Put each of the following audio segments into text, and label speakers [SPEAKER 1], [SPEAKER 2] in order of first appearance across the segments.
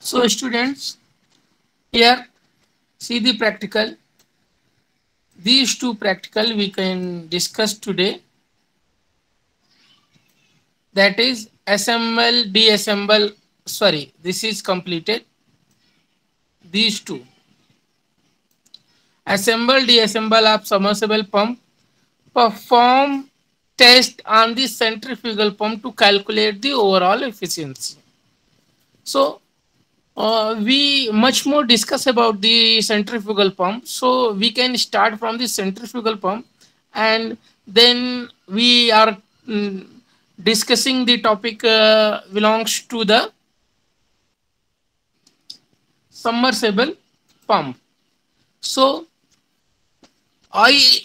[SPEAKER 1] So students, here see the practical. These two practical we can discuss today. That is assemble, deassemble. Sorry, this is completed. These two assemble, deassemble of submersible pump. Perform test on the centrifugal pump to calculate the overall efficiency. So we much more discuss about the centrifugal pump, so we can start from the centrifugal pump, and then we are mm, discussing the topic belongs to the submersible pump. So I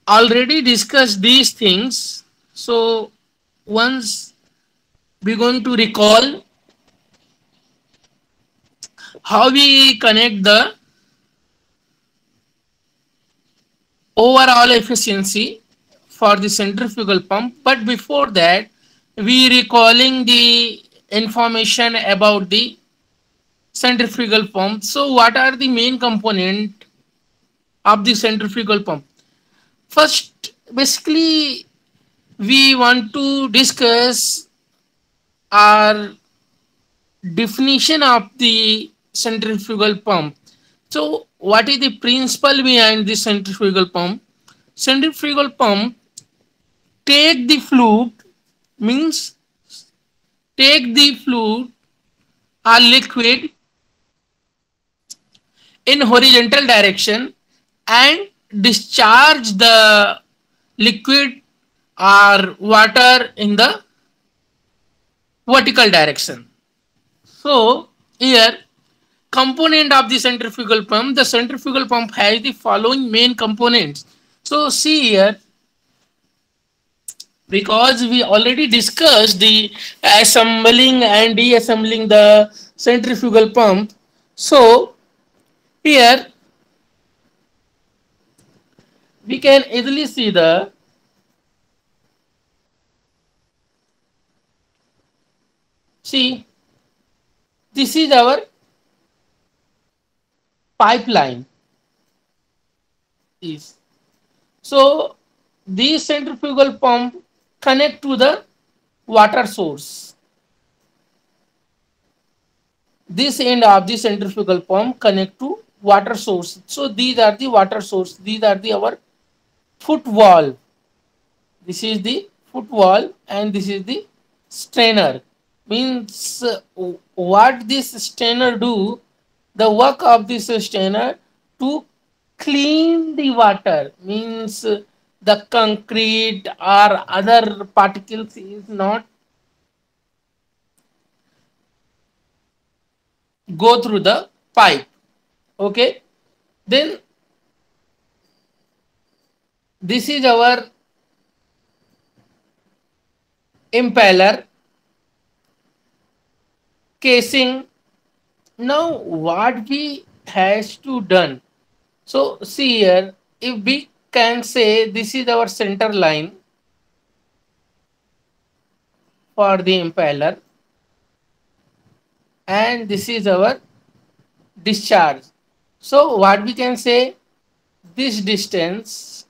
[SPEAKER 1] already discussed these things, so once we're going to recall how we connect the overall efficiency for the centrifugal pump. But before that, we recalling the information about the centrifugal pump. So what are the main component of the centrifugal pump? First, basically we want to discuss our definition of the centrifugal pump. So what is the principle behind the centrifugal pump? Centrifugal pump take the fluid, means take the fluid or liquid in horizontal direction and discharge the liquid or water in the vertical direction. So here component of the centrifugal pump, the centrifugal pump has the following main components. So see here, because we already discussed the assembling and deassembling the centrifugal pump. So here we can easily see the, see, this is our pipeline is. So this centrifugal pump connect to the water source. This end of the centrifugal pump connect to water source. So these are the water source. These are the our foot valve. This is the foot valve and this is the strainer. Means what this strainer do? The work of this strainer to clean the water, means the concrete or other particles is not go through the pipe. Okay, then this is our impeller casing. Now what we has to done? So see here, if we can say this is our center line for the impeller and this is our discharge. So what we can say, this distance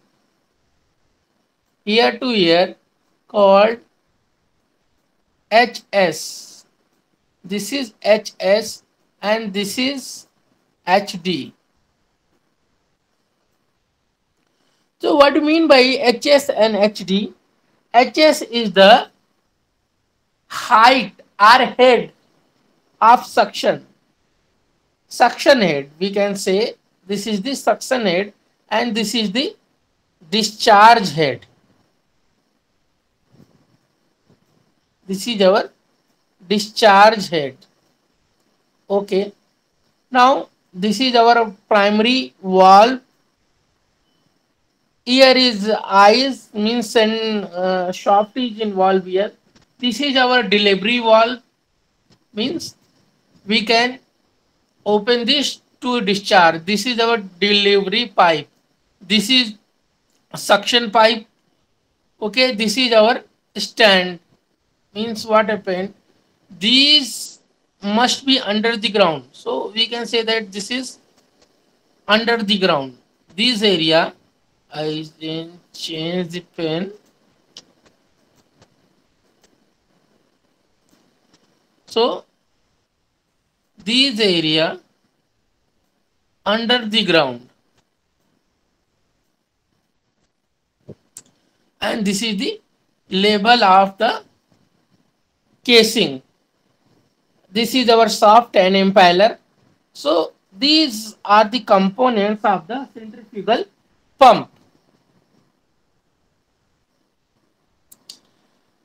[SPEAKER 1] here to here called HS. This is HS and this is HD. So what do you mean by HS and HD? HS is the height or head of suction. Suction head, we can say this is the suction head and this is the discharge head. This is our discharge head. Okay. Now this is our primary valve. Here is eyes, means and shaft is involved here. This is our delivery valve, means we can open this to discharge. This is our delivery pipe. This is suction pipe. Okay, this is our stand. Means what happened? These must be under the ground. So we can say that this is under the ground. This area, I then change the pen. So this area under the ground, and this is the label of the casing. This is our shaft and impeller. So these are the components of the centrifugal pump.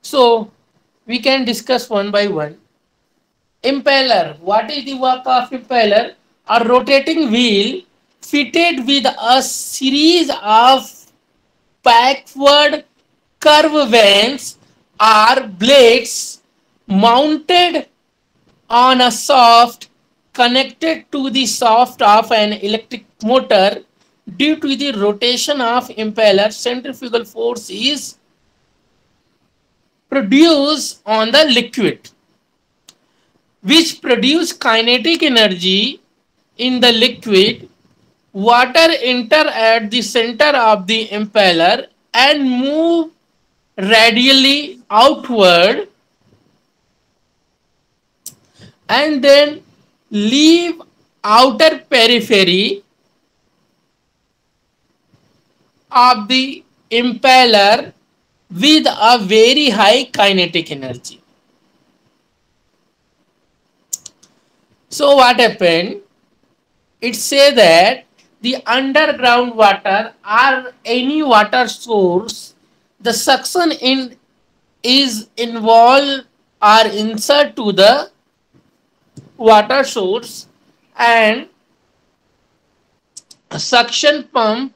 [SPEAKER 1] So we can discuss one by one. Impeller. What is the work of impeller? A rotating wheel fitted with a series of backward curve vanes or blades mounted on a shaft connected to the shaft of an electric motor. Due to the rotation of impeller, centrifugal force is produced on the liquid, which produce kinetic energy in the liquid. Water enter at the center of the impeller and move radially outward, and then leave outer periphery of the impeller with a very high kinetic energy. So what happened? It says that the underground water or any water source, the suction in is involved or insert to the water source, and a suction pump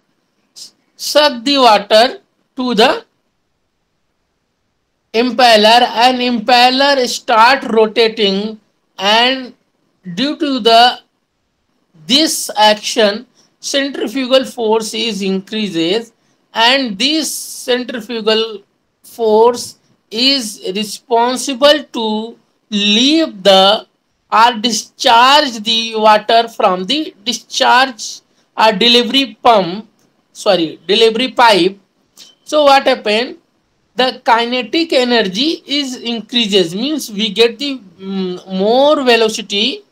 [SPEAKER 1] suck the water to the impeller, and impeller start rotating, and due to the this action centrifugal force is increases, and this centrifugal force is responsible to leave the or discharge the water from the discharge or delivery pipe. So what happened? The kinetic energy is increases, means we get the more velocity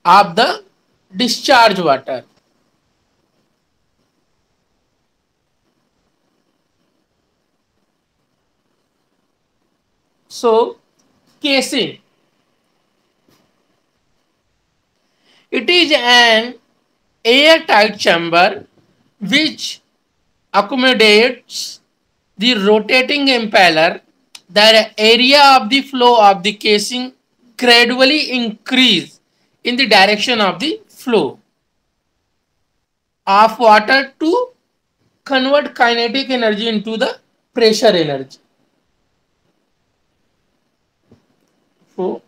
[SPEAKER 1] of the discharge water. So casing, it is an airtight chamber which accommodates the rotating impeller. The area of the flow of the casing gradually increase in the direction of the flow of water to convert kinetic energy into the pressure energy. So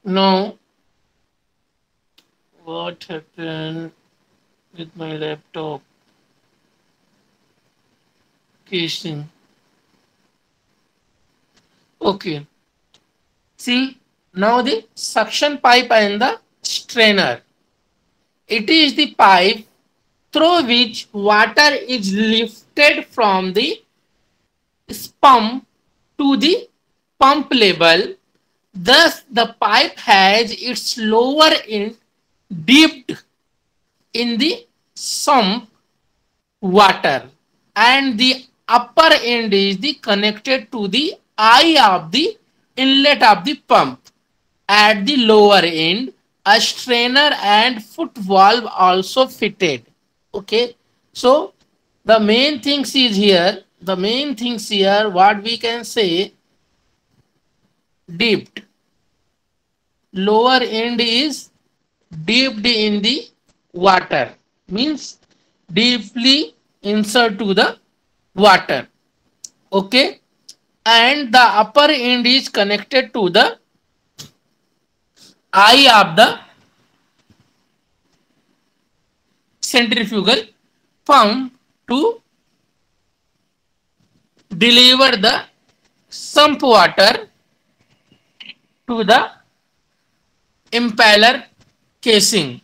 [SPEAKER 1] now what happened with my laptop casing? Okay, see now the suction pipe and the strainer. It is the pipe through which water is lifted from the pump to the pump level. Thus, the pipe has its lower end dipped in the sump water, and the upper end is the connected to the eye of the inlet of the pump. At the lower end, a strainer and foot valve also fitted. Okay, so the main things is here. The main things here, what we can say, dipped. Lower end is dipped in the water, means deeply insert to the water. Okay, and the upper end is connected to the eye of the centrifugal pump to deliver the sump water to the impeller casing.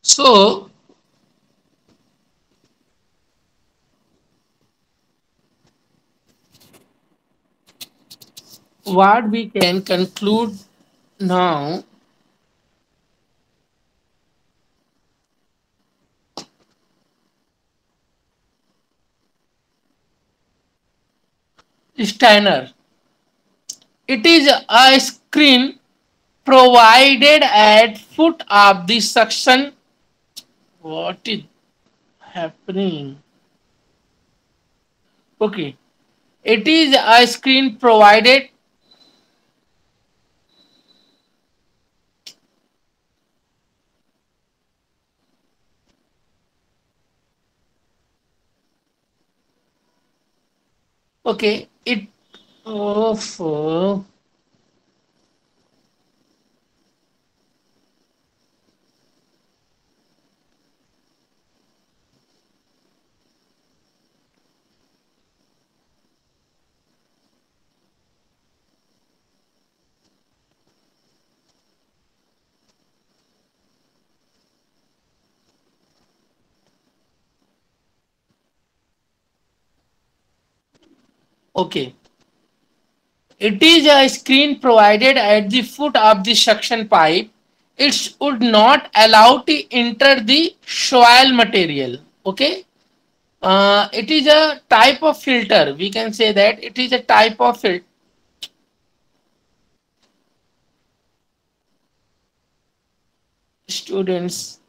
[SPEAKER 1] So what we can conclude now, Steiner. It is a screen provided at foot of the suction. What is happening? Okay. It is a screen provided. Okay. It. Oh. Okay. It is a screen provided at the foot of the suction pipe. It would not allow to enter the soil material. Okay. It is a type of filter. We can say that it is a type of filter. Students,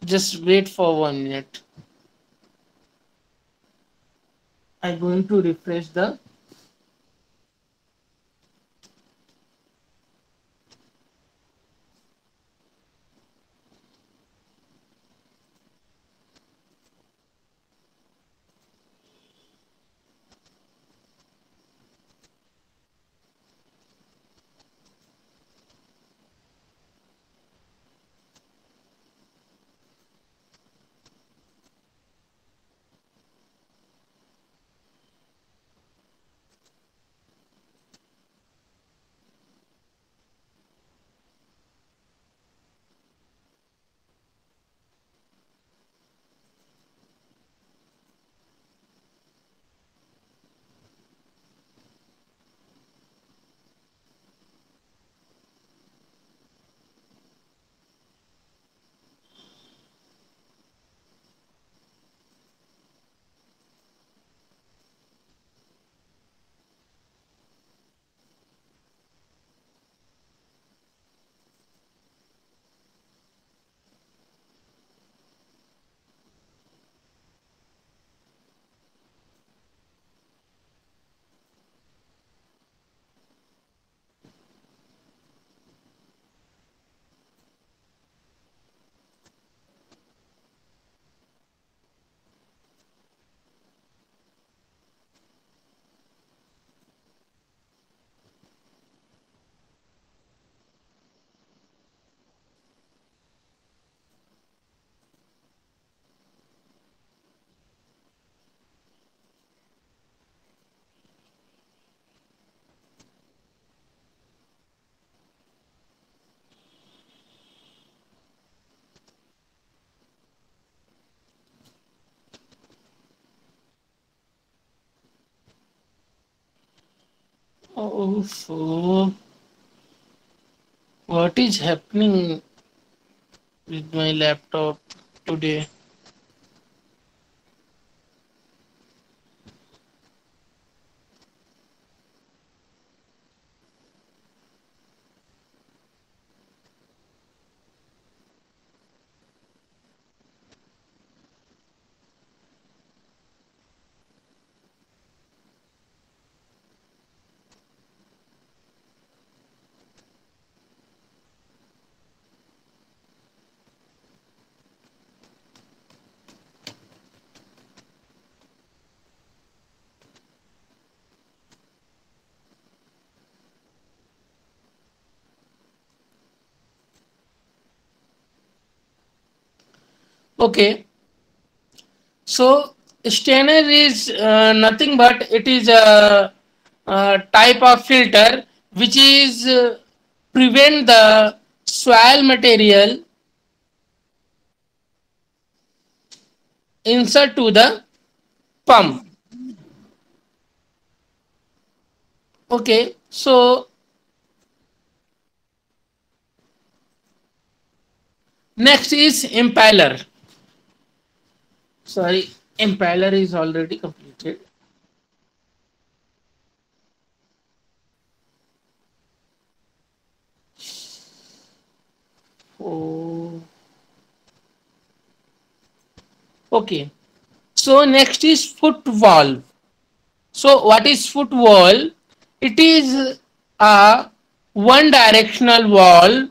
[SPEAKER 1] just wait for 1 minute. I'm going to refresh the. Oh, so what is happening with my laptop today? Okay, so strainer is nothing but it is a type of filter which is prevent the soil material insert to the pump. Okay, so next is impeller. Sorry, impeller is already completed. Oh, okay. So next is foot valve. So what is foot valve? It is a one directional valve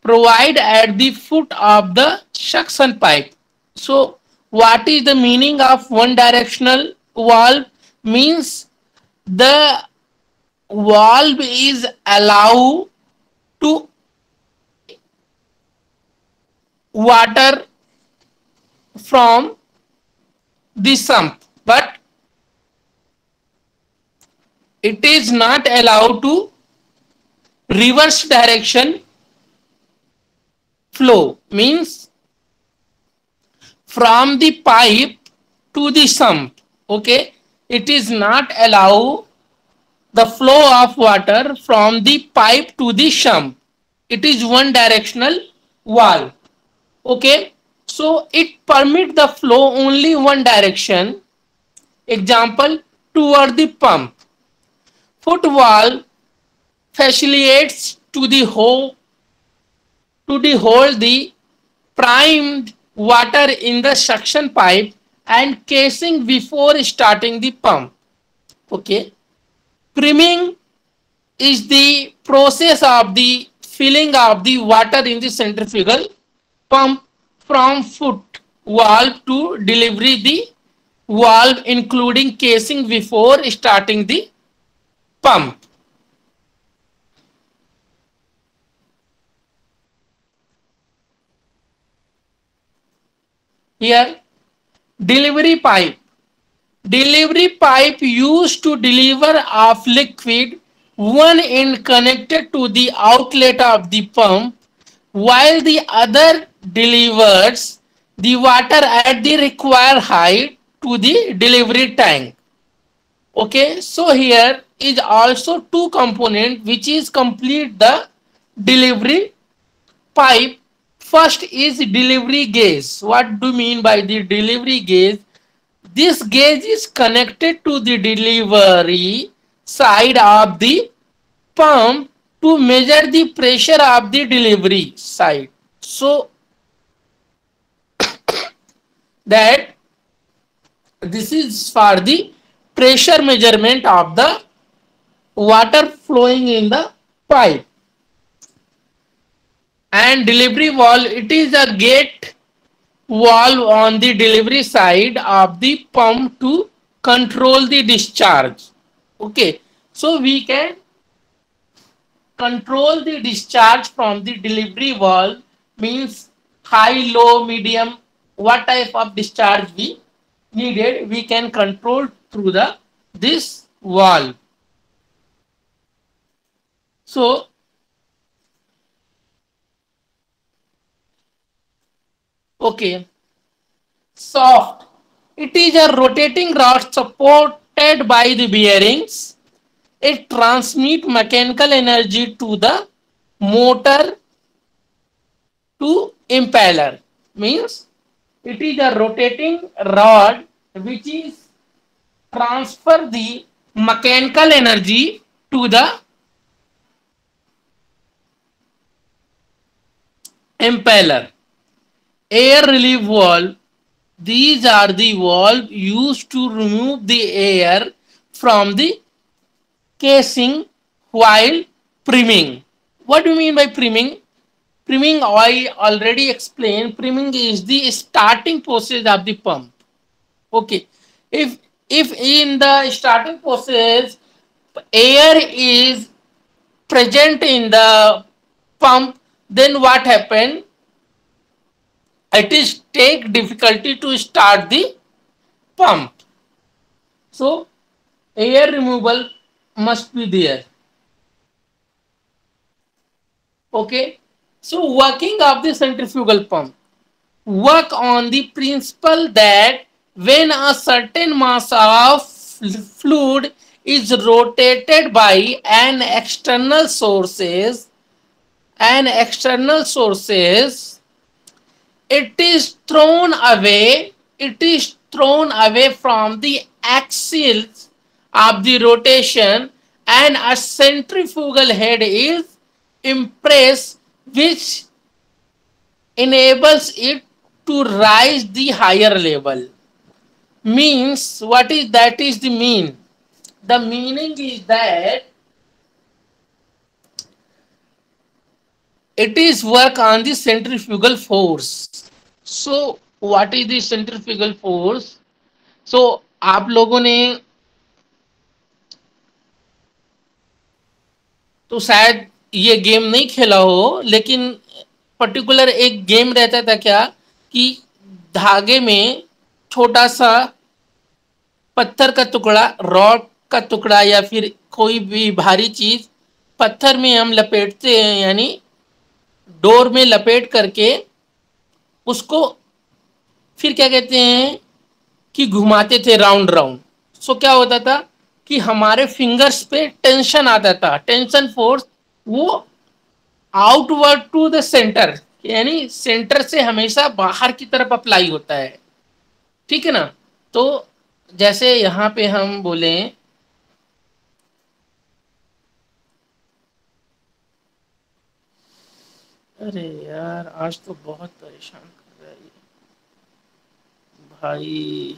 [SPEAKER 1] provide at the foot of the suction pipe. So what is the meaning of one directional valve? Means the valve is allow to water from the sump, but it is not allowed to reverse direction flow. Means from the pipe to the sump. Okay, it is not allow the flow of water from the pipe to the sump. It is one directional valve. Okay, so it permit the flow only one direction. Example, toward the pump. Foot valve facilitates to the hold the primed water in the suction pipe and casing before starting the pump. Okay, priming is the process of the filling of the water in the centrifugal pump from foot valve to delivery the valve including casing before starting the pump. Here, delivery pipe. Delivery pipe used to deliver of liquid, one end connected to the outlet of the pump while the other delivers the water at the required height to the delivery tank. Okay, so here is also two component which is complete the delivery pipe. First is delivery gauge. What do you mean by the delivery gauge? This gauge is connected to the delivery side of the pump to measure the pressure of the delivery side. So that this is for the pressure measurement of the water flowing in the pipe. And delivery valve, it is a gate valve on the delivery side of the pump to control the discharge. Okay, so we can control the discharge from the delivery valve, means high, low, medium, what type of discharge we needed, we can control through the this valve. So okay, soft, it is a rotating rod supported by the bearings. It transmits mechanical energy to the motor to impeller. Means it is a rotating rod which is transfer the mechanical energy to the impeller. Air relief valve, these are the valve used to remove the air from the casing while priming. What do you mean by priming? Priming, I already explained. Priming is the starting process of the pump. Okay. If in the starting process air is present in the pump, then what happened? It is take difficulty to start the pump. So air removal must be there. Okay. So working of the centrifugal pump work on the principle that when a certain mass of fluid is rotated by an external sources, it is thrown away from the axis of the rotation, and a centrifugal head is impressed, which enables it to rise the higher level. Means what is that is the mean? The meaning is that it is work on the centrifugal force. So what is the centrifugal force? So आप लोगों ने तो शायद ये game नहीं खेला हो, लेकिन पर्टिकुलर एक गेम रहता था क्या कि धागे में छोटा सा पत्थर का टुकड़ा, रॉड का टुकड़ा या फिर कोई भी भारी चीज पत्थर में हम लपेटते हैं, यानी डोर में लपेट करके उसको फिर क्या कहते हैं कि घुमाते थे राउंड राउंड. सो क्या होता था कि हमारे फिंगर्स पे टेंशन आता था, टेंशन फोर्स वो आउटवर्ड टू द सेंटर, यानी सेंटर से हमेशा बाहर की तरफ अप्लाई होता है. ठीक है ना. तो जैसे यहाँ पे हम बोले अरे यार आज तो बहुत परेशान कर रहा है ये भाई,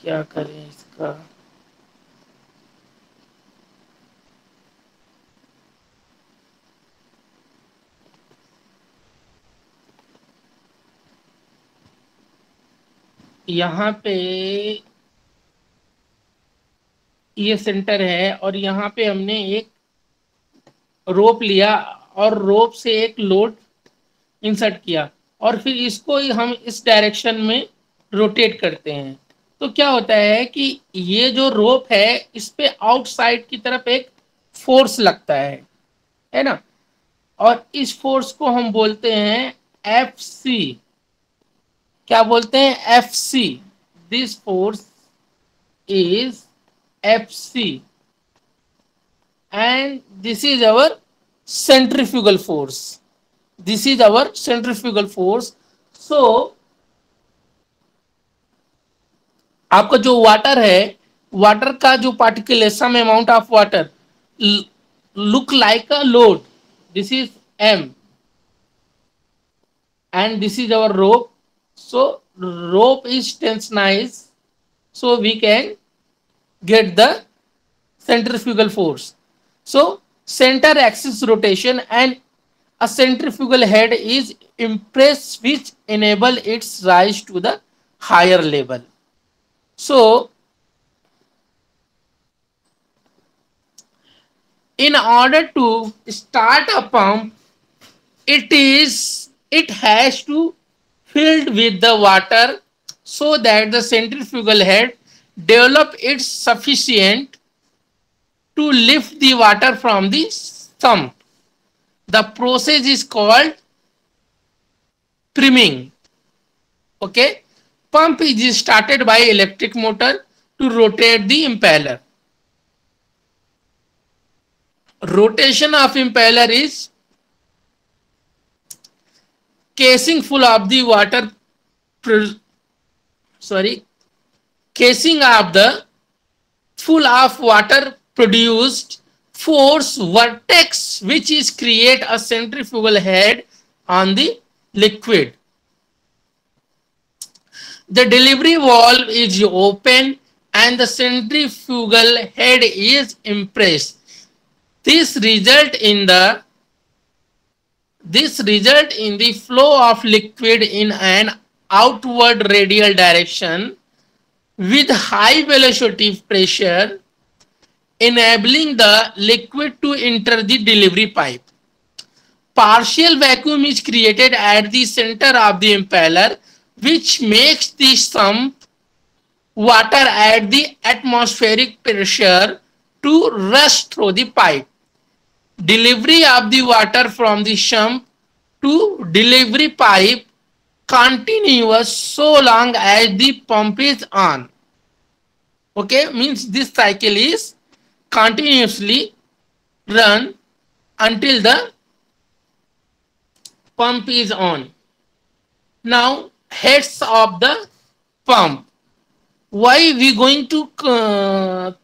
[SPEAKER 1] क्या करें इसका. यहाँ पे ये सेंटर है और यहाँ पे हमने एक रोप लिया और रोप से एक लोड इंसर्ट किया और फिर इसको हम इस डायरेक्शन में रोटेट करते हैं. तो क्या होता है कि ये जो रोप है इस पे आउटसाइड की तरफ एक फोर्स लगता है ना. और इस फोर्स को हम बोलते हैं एफ सी. क्या बोलते हैं? F C. This force is F C and this is our centrifugal force. This is our centrifugal force. So आपका जो वाटर है, वाटर का जो पार्टिकल है, some amount of water look like a load. This is m and this is our rope. So rope is tensionized, so we can get the centrifugal force. So center axis rotation and a centrifugal head is impressed, which enable its rise to the higher level. So in order to start a pump, it has to filled with the water so that the centrifugal head develop its sufficient to lift the water from the sump. The process is called priming. Okay. Pump is started by electric motor to rotate the impeller. Rotation of impeller is casing full of the water, casing of the full of water produced force vortex, which is create a centrifugal head on the liquid. The delivery valve is open and the centrifugal head is impressed. This result in the flow of liquid in an outward radial direction with high velocity pressure, enabling the liquid to enter the delivery pipe. partial vacuum is created at the center of the impeller, which makes the sump water at the atmospheric pressure to rush through the pipe. Delivery of the water from the sump to delivery pipe continuous so long as the pump is on. Okay, means this cycle is continuously run until the pump is on. Now heads of the pump. Why we going to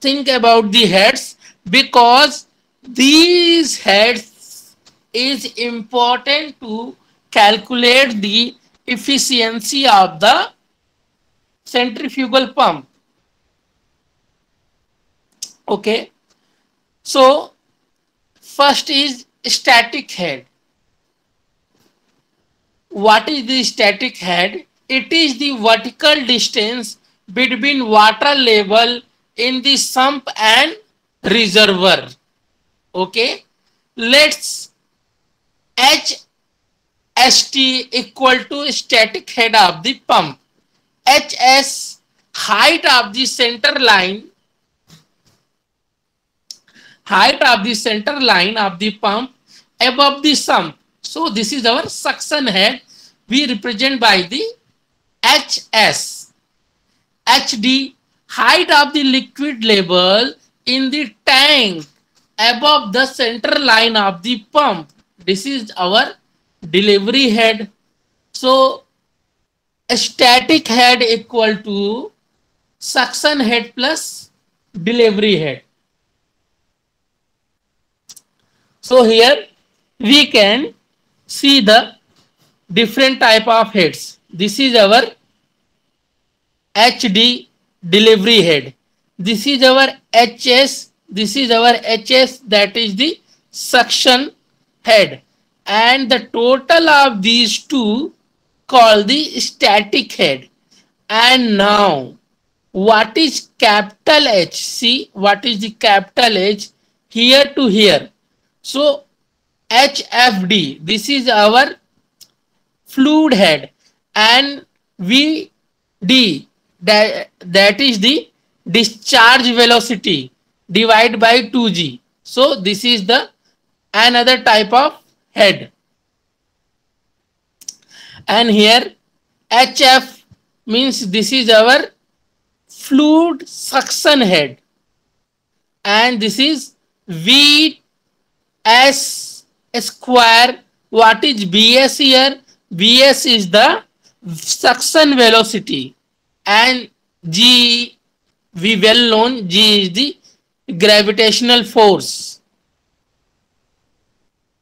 [SPEAKER 1] think about the heads? Because these heads is important to calculate the efficiency of the centrifugal pump. Okay, so first is static head. What is the static head? It is the vertical distance between water level in the sump and reservoir. Okay, let's HST equal to static head of the pump. HS, height of the center line of the pump above the sump. So this is our suction head. We represent by the HS. HD, height of the liquid level in the tank above the center line of the pump. This is our delivery head. So a static head equal to suction head plus delivery head. So here we can see the different type of heads. This is our HD delivery head. This is our HS. This is our HS, that is the suction head. And the total of these two called the static head. And now what is capital H? See what is the capital H here to here. So HFD, this is our fluid head, and VD, that is the discharge velocity divided by 2G. So this is the another type of head. And here HF means this is our fluid suction head, and this is VS square. What is BS here? BS is the suction velocity, and G, we well known, G is the gravitational force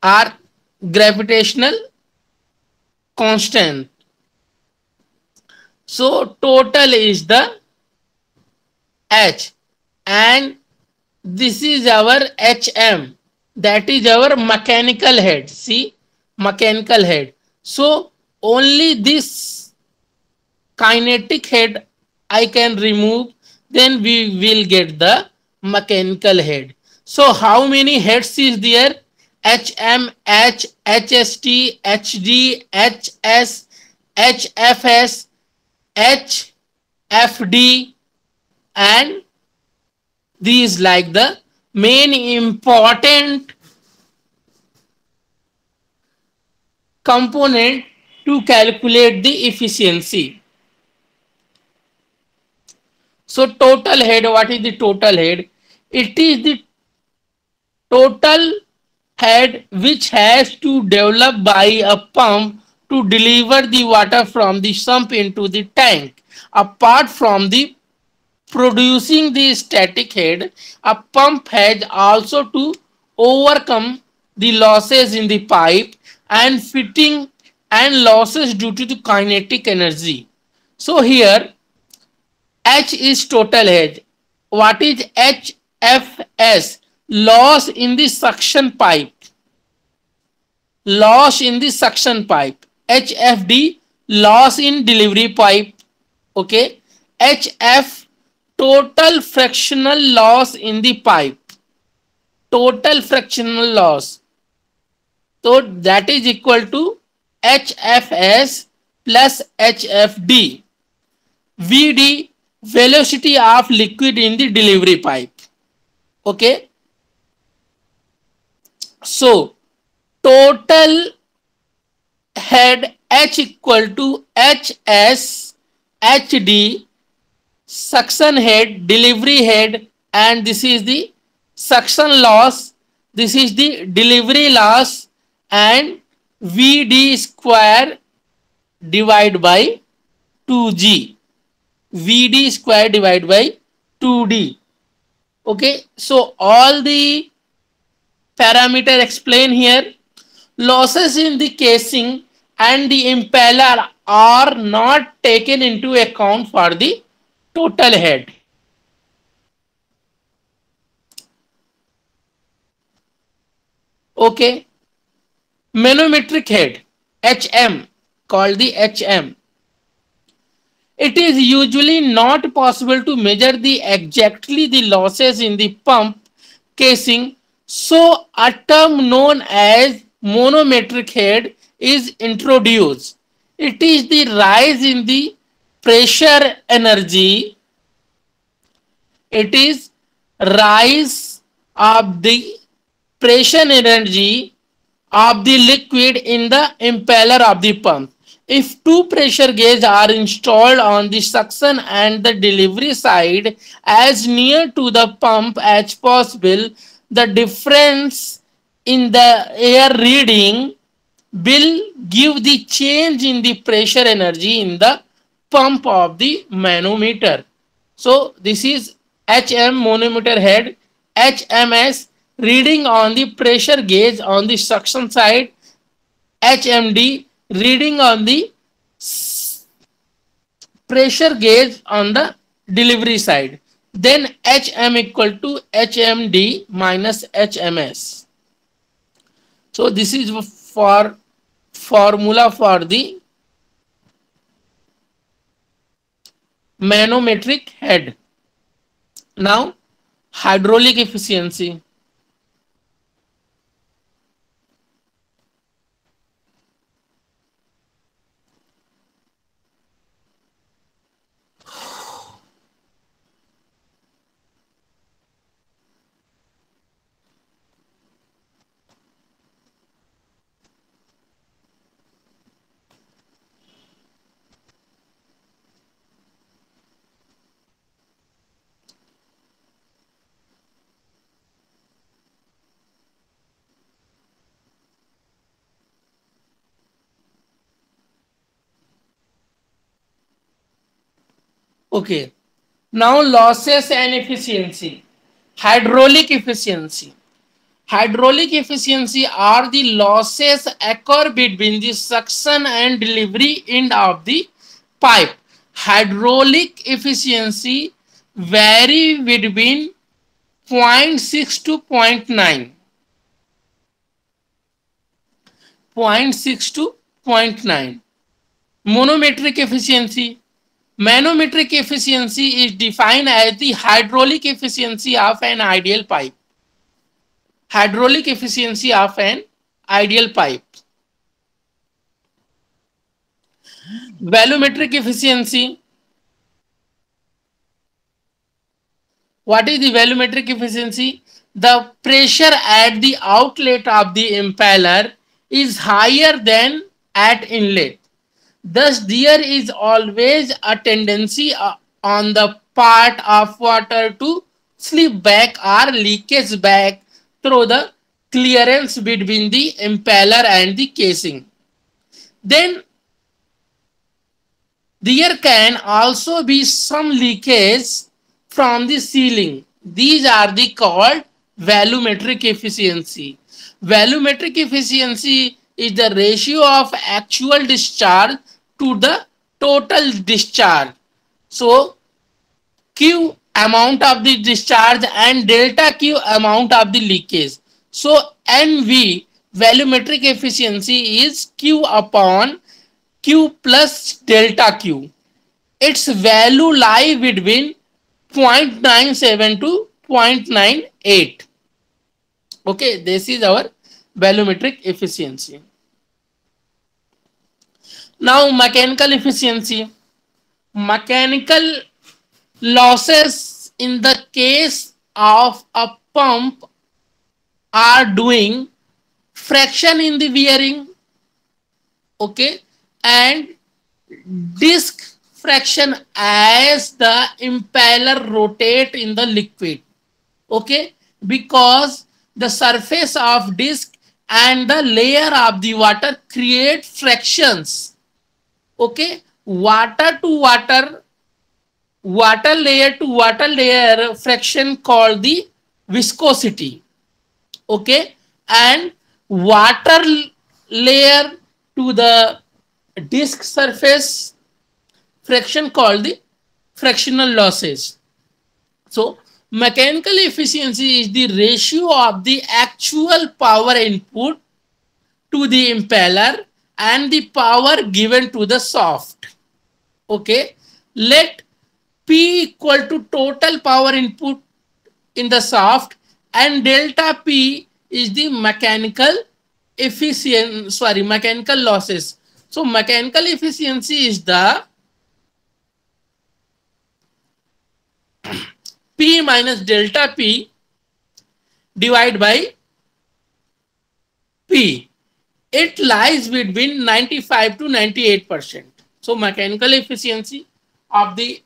[SPEAKER 1] or gravitational constant. So total is the H, and this is our HM, that is our mechanical head. See, mechanical head. So only this kinetic head I can remove, then we will get the mechanical head. So how many heads is there? HM, H, HST, HD, HS, HFS, HFD, and these like the main important component to calculate the efficiency. So total head, what is the total head? It is the total head which has to develop by a pump to deliver the water from the sump into the tank. Apart from the producing the static head, a pump has also to overcome the losses in the pipe and fitting and losses due to the kinetic energy. So here H is total head. What is HFS? Loss in the suction pipe. Loss in the suction pipe. HFD, loss in delivery pipe. Okay. HF, total fractional loss in the pipe. Total fractional loss. So that is equal to HFS plus HFD. VD, velocity of liquid in the delivery pipe. Okay. So total head H equal to HS HD, suction head, delivery head, and this is the suction loss, this is the delivery loss, and VD square divided by 2G. VD square divided by 2D. Okay, so all the parameter explained here. Losses in the casing and the impeller are not taken into account for the total head. Okay, manometric head HM, called the HM. It is usually not possible to measure the exactly the losses in the pump casing, so a term known as manometric head is introduced. It is the rise in the pressure energy. It is rise of the pressure energy of the liquid in the impeller of the pump. If two pressure gauges are installed on the suction and the delivery side as near to the pump as possible, the difference in the air reading will give the change in the pressure energy in the pump of the manometer. So this is HM manometer head, HMS reading on the pressure gauge on the suction side, HMD reading on the pressure gauge on the delivery side. Then HM equal to HMD minus HMS. So this is for formula for the manometric head. Now hydraulic efficiency. Okay. Now losses and efficiency. Hydraulic efficiency. Hydraulic efficiency are the losses occur between the suction and delivery end of the pipe. Hydraulic efficiency vary between 0.6 to 0.9. 0.6 to 0.9. Manometric efficiency. Manometric efficiency is defined as the hydraulic efficiency of an ideal pipe. Hydraulic efficiency of an ideal pipe. Volumetric efficiency. What is the volumetric efficiency? The pressure at the outlet of the impeller is higher than at inlet. Thus, there is always a tendency on the part of water to slip back or leakage back through the clearance between the impeller and the casing. Then there can also be some leakage from the ceiling. These are the called volumetric efficiency. Volumetric efficiency is the ratio of actual discharge to the total discharge. So Q amount of the discharge and delta Q amount of the leakage. So NV volumetric efficiency is Q upon Q plus delta Q. Its value lie between 0.97 to 0.98. Okay, this is our volumetric efficiency. Now mechanical efficiency. Mechanical losses in the case of a pump are doing friction in the bearing, okay, and disk friction as the impeller rotate in the liquid, okay, because the surface of disk and the layer of the water create frictions, okay. Water layer to water layer friction called the viscosity, okay, and water layer to the disk surface friction called the frictional losses. So mechanical efficiency is the ratio of the actual power input to the impeller and the power given to the shaft, okay. Let P equal to total power input in the shaft, and delta P is the mechanical losses. So mechanical efficiency is the P minus delta P divided by P. It lies between 95 to 98%. So mechanical efficiency of the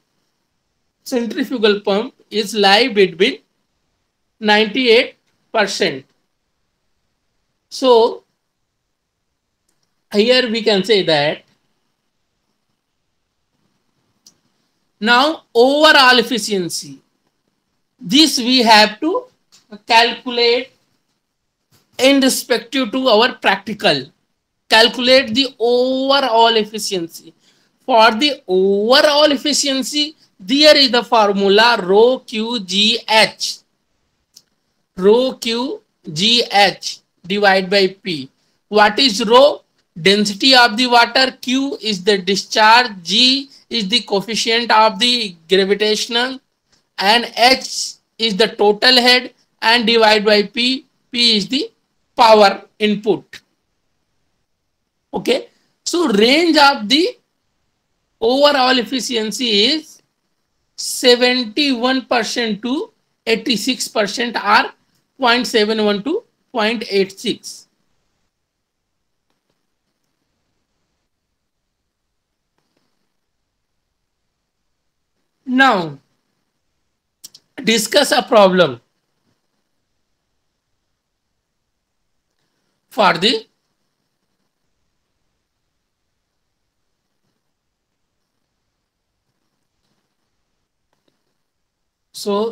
[SPEAKER 1] centrifugal pump is lie between 98%. So here we can say that now overall efficiency, this we have to calculate in respective to our practical. Calculate the overall efficiency. For the overall efficiency, there is the formula rho QGH. Rho QGH divided by P. What is rho? Density of the water. Q is the discharge. G is the coefficient of the gravitational, and H is the total head, and divided by P. P is the power input. Okay. So range of the overall efficiency is 71% to 86% or 0.71 to 0.86. Now discuss a problem for the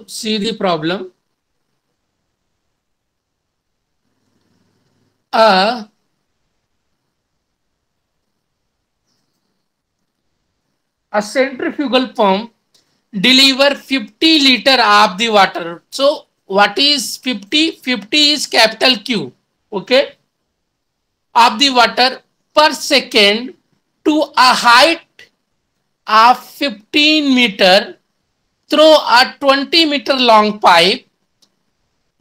[SPEAKER 1] see the problem. A centrifugal pump deliver 50 liter of the water. So what is 50? 50 is capital Q, okay, of the water per second to a height of 15 meter through a 20-meter long pipe.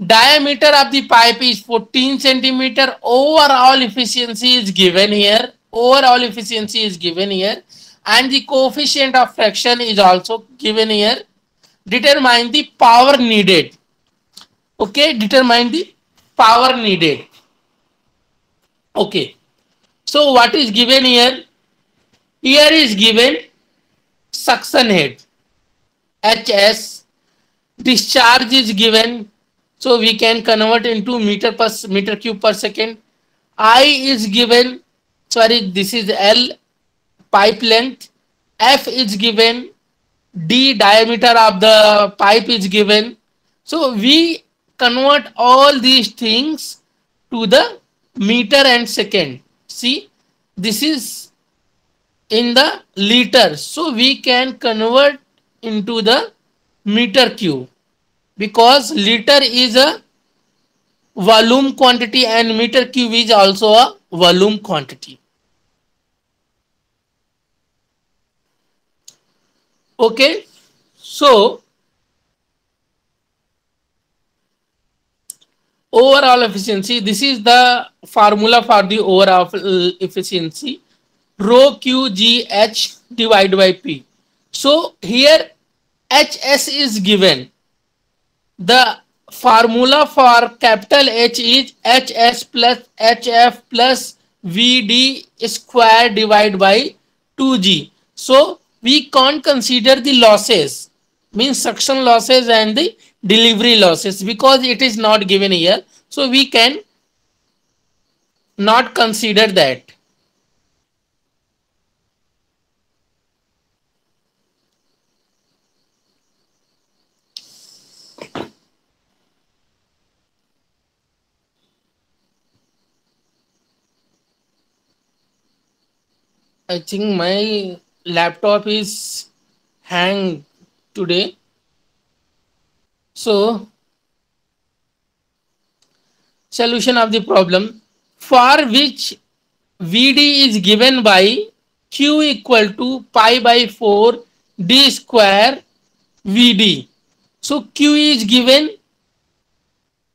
[SPEAKER 1] Diameter of the pipe is 14 centimeter. Overall efficiency is given here. Overall efficiency is given here, and the coefficient of friction is also given here. Determine the power needed. Okay, determine the power needed. Okay, so what is given here? Here is given suction head HS. Discharge is given, so we can convert into meter cube per second. I is given, sorry, this is L, pipe length. F is given. D, diameter of the pipe is given. So we convert all these things to the meter and second. See, this is in the liter, so we can convert into the meter cube, because liter is a volume quantity and meter cube is also a volume quantity. Okay, so overall efficiency, this is the formula for the overall efficiency, rho q g h divided by p. So here hs is given. The formula for capital H is hs plus hf plus vd square divided by 2g. So we can't consider the losses, means suction losses and the delivery losses, because it is not given here, so we can not consider that. I think my laptop is hang today. So solution of the problem, for which vd is given by q equal to pi by 4 d square vd. So q is given,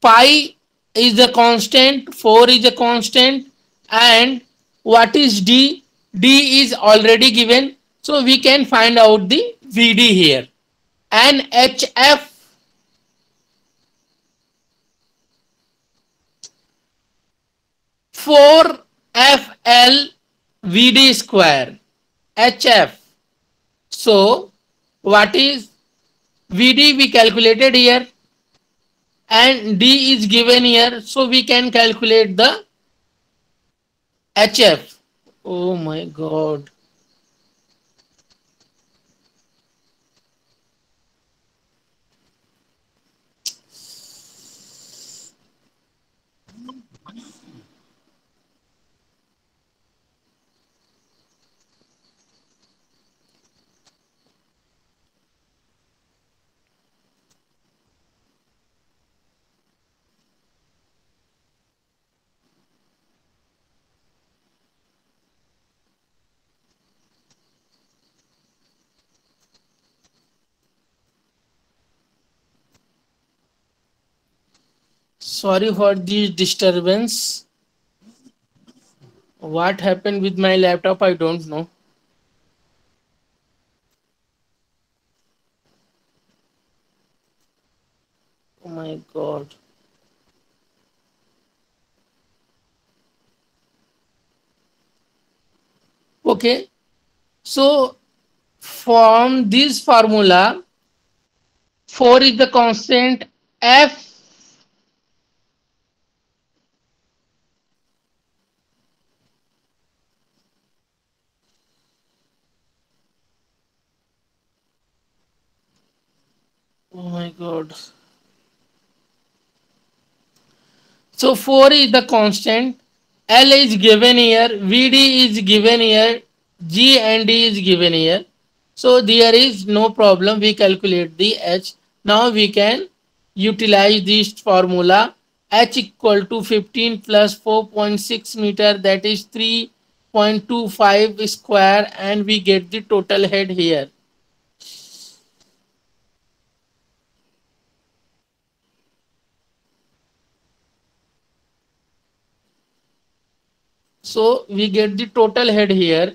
[SPEAKER 1] pi is the constant, 4 is a constant, and what is d? D is already given, so we can find out the vd here. And hf, 4fl vd square, hf. So what is vd? We calculated here, and d is given here, so we can calculate the hf. Oh my god. Sorry for the disturbance. What happened with my laptop? I don't know. Oh my god. Okay. So from this formula, 4 is the constant, F. Oh my god. So 4 is the constant, L is given here, VD is given here, G and D is given here. So there is no problem. We calculate the H. Now we can utilize this formula, H equal to 15 plus 4.6 meter, that is 3.25 square, and we get the total head here. So we get the total head here.